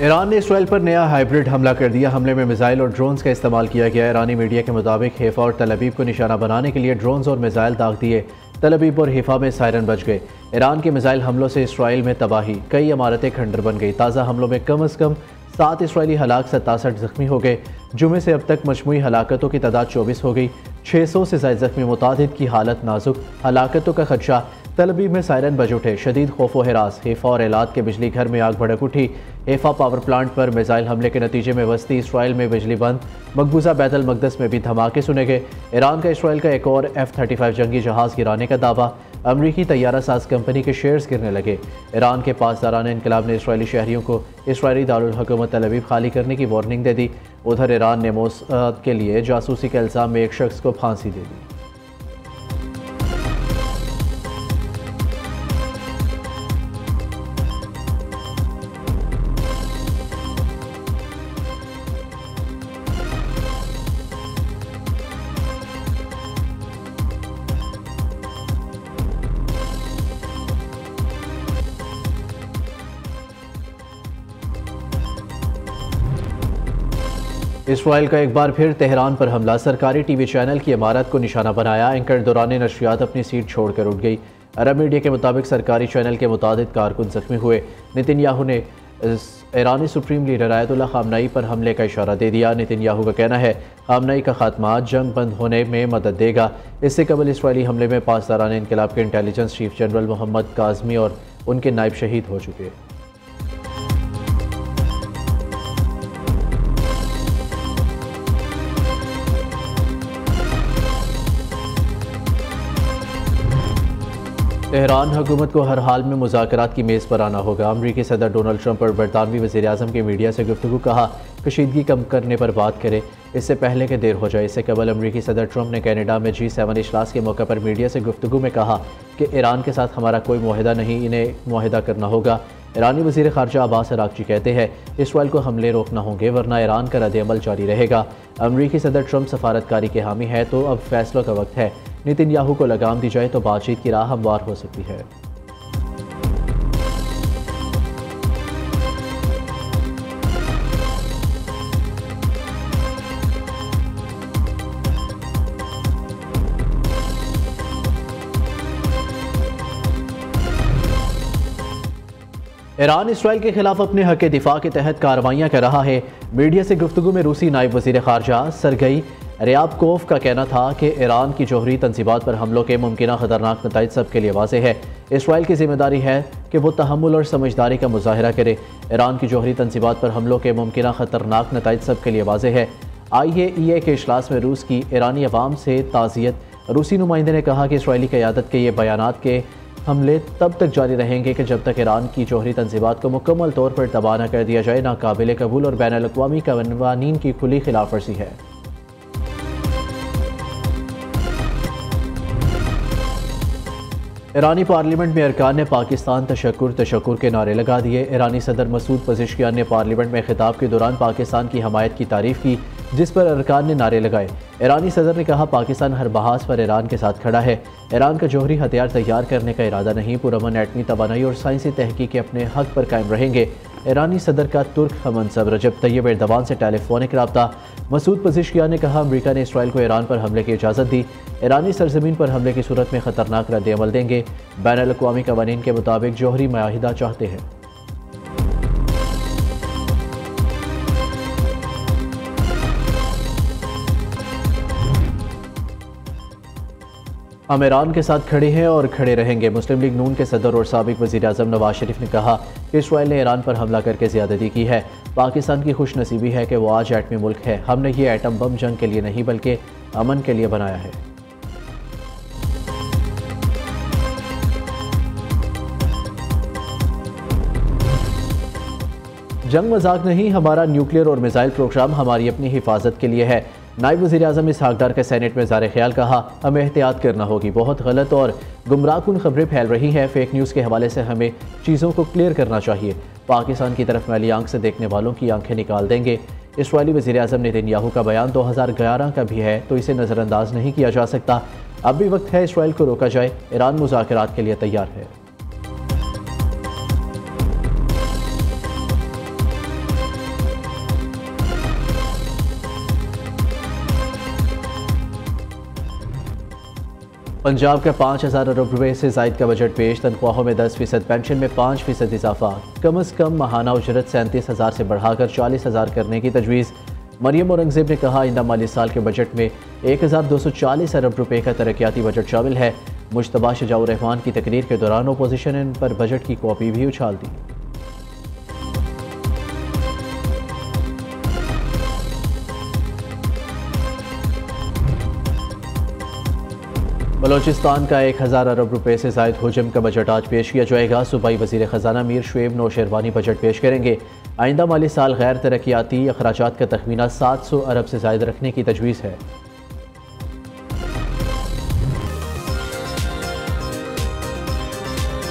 Iran ने Israel पर नया हाइब्रिड हमला कर दिया। हमले में मिसाइल और ड्रोन्स का इस्तेमाल किया गया। ईरानी मीडिया के मुताबिक हैफा और तल अवीव को निशाना बनाने के लिए ड्रोन्स और मिसाइल दाग दिए। तल अवीव और हैफा में सायरन बज गए। ईरान के मिसाइल हमलों से इसराइल में तबाही, कई इमारतें खंडर बन गई। ताज़ा हमलों में कम अज़ कम 7 इसराइली हलाक, 67 जख्मी हो गए। जुमे से अब तक मजमूई हलाकतों की तादाद 24 हो गई। 600 से ज़ायद जख्मी, मुतादिद की हालत नाजुक, हलाकतों का खदशा। तल अवीव में सायरन बज उठे, शदीद खौफ व हिरास। हैफा और एलात के बिजली घर में आग भड़क उठी। हैफा पावर प्लांट पर मिसाइल हमले के नतीजे में वस्ती इसराइल में बिजली बंद। मकबूजा बैतुल मक़दस में भी धमाके सुने गए। ईरान का इसराइल का एक और F-35 जंगी जहाज़ गिराने का दावा। अमरीकी तैयारा साज कंपनी के शेयर्स गिरने लगे। ईरान के पासदारान इनकलाब ने इसराइली शहरियों को इसराइली दारुल हुकूमत तल अवीव खाली करने की वार्निंग दे दी। उधर ईरान ने मोसाद के लिए जासूसी के इल्ज़ाम में एक शख्स को फांसी दे दी। इसराइल का एक बार फिर तेहरान पर हमला। सरकारी टीवी चैनल की इमारत को निशाना बनाया। एंकर दौरान नशरियात अपनी सीट छोड़कर उठ गई। अरब मीडिया के मुताबिक सरकारी चैनल के मुतादिद कारकुन जख्मी हुए। नेतन्याहू ने ईरानी सुप्रीम लीडर आयतुल्लाह खामनई पर हमले का इशारा दे दिया। नेतन्याहू का कहना है खामनई का खात्मा जंग बंद होने में मदद देगा। इससे कबल इसराइली हमले में पासदारान इनकलाब के intelligence chief general Mohammad Kazemi और उनके नायब शहीद हो चुके। तेहरान हुकूमत को हर हाल में मुज़ाकरात की मेज़ पर आना होगा। अमरीकी सदर डोनाल्ड ट्रंप और बरतानवी वज़ीर आज़म के मीडिया से गुफ्तगू, कहा कशीदगी कम करने पर बात करें, इससे पहले कि देर हो जाए। इससे कबल अमरीकी सदर ट्रंप ने कनाडा में G7 इजलास के मौके पर मीडिया से गुफ्तगू में कहा कि ईरान के साथ हमारा कोई मुआहिदा नहीं, इन्हें मुआहिदा करना होगा। ईरानी वज़ीर ख़ारजा अब्बास अराग़ची कहते हैं इसराइल को हमले रोकना होंगे वरना ईरान का रद्द-ए-अमल जारी रहेगा। अमरीकी सदर ट्रंप सफारतकारी के हामी है तो अब फैसलों का वक्त है। नेतन्याहू को लगाम दी जाए तो बातचीत की राह हमवार हो सकती है। ईरान इसराइल के खिलाफ अपने हक़ दिफा के तहत कार्रवाइयाँ कर रहा है। मीडिया से गुफ्तगू में रूसी नायब वज़ीर ख़ारजा सरगई रियाबकोव का कहना था कि ईरान की जौहरी तंसीबात पर हमलों के मुमकिन ख़तरनाक नताइज सबके लिए वाज़ेह है। इसराइल की जिम्मेदारी है कि वो तहम्मुल और समझदारी का मुज़ाहिरा करे। ईरान की जौहरी तंसीबात पर हमलों के मुमकिन ख़तरनाक नताइज सबके लिए वाज़ेह है। IAEA के इजलास में रूस की ईरानी अवाम से ताज़ियत। रूसी नुमाइंदे ने कहा कि इसराइली क़यादत के ये बयानात के हमले तब तक जारी रहेंगे कि जब तक ईरान की जौहरी तंसीबात को मुकम्मल तौर पर तबाह न कर दिया जाए। नाकाबिल कबूल और बैनुल अक़वामी कवानीन की खुली खिलाफ वर्जी है। ईरानी पार्लियामेंट में अरकान ने पाकिस्तान तशक्कुर के नारे लगा दिए। ईरानी सदर मसूद पज़ेश्कियान ने पार्लियामेंट में खिताब के दौरान पाकिस्तान की हमायत की तारीफ़ की, जिस पर अरकान ने नारे लगाए। ईरानी सदर ने कहा पाकिस्तान हर बहास पर ईरान के साथ खड़ा है। ईरान का जौहरी हथियार तैयार करने का इरादा नहीं, पुरअमन एटमी तवानाई और साइंसी तहकीक अपने हक पर कायम रहेंगे। ईरानी सदर का तुर्क हमनसब रजब तैयब एर्दवान से टेलीफोनिक रब्ता। मसूद पज़ेश्कियान ने कहा अमरीका ने इसराइल को ईरान पर हमले की इजाज़त दी। ईरानी सरजमीन पर हमले की सूरत में ख़तरनाक रद्द-ए-अमल देंगे। बैनुल अक़वामी कवानीन के मुताबिक जौहरी मुआहिदा चाहते हैं। हम ईरान के साथ खड़े हैं और खड़े रहेंगे। मुस्लिम लीग नून के सदर और साबिक वज़ीर आज़म नवाज शरीफ ने कहा कि इसराइल ने ईरान पर हमला करके ज़्यादती की है। पाकिस्तान की खुश नसीबी है कि वो आज एटमी मुल्क है। हमने ये एटम बम जंग के लिए नहीं बल्कि अमन के लिए बनाया है। जंग मजाक नहीं, हमारा न्यूक्लियर और मिसाइल प्रोग्राम हमारी अपनी हिफाजत के लिए है। नायब वज़ीर आज़म इसहाक़ डार के सेनेट में ज़ारे ख्याल कहा हमें एहतियात करना होगी, बहुत गलत और गुमराहकुन खबरें फैल रही हैं। फेक न्यूज़ के हवाले से हमें चीज़ों को क्लियर करना चाहिए। पाकिस्तान की तरफ मैली आंख से देखने वालों की आंखें निकाल देंगे। इसराइली वज़ीर आज़म नेतन्याहू का बयान 2011 का भी है तो इसे नज़रअंदाज नहीं किया जा सकता। अब भी वक्त है इसराइल को रोका जाए। ईरान मुज़ाकरात के लिए तैयार है। पंजाब का 5,000 अरब रुपए से जायद का बजट पेश। तनख्वाहों में 10%, पेंशन में 5% इजाफा। कम अज़ कम माहाना उजरत 37,000 से बढ़ाकर 40,000 करने की तजवीज़। मरियम औरंगजेब ने कहा, आइंदा माली साल के बजट में 1,240 अरब रुपए का तरक्याती बजट शामिल है। मुश्तबा शजाउर रहमान की तकरीर के दौरान अपोजिशन ने इन पर बजट की कॉपी भी उछाल दी। बलोचिस्तान का 1,000 अरब रुपए से जायद हुजम का बजट आज पेश किया जाएगा। सूबाई वज़ीर ख़जाना मीर शुएब नौशेरवानी बजट पेश करेंगे। आइंदा माली साल गैर तरक्याती अखराजात का तखमीना 700 अरब से जायद रखने की तजवीज़ है।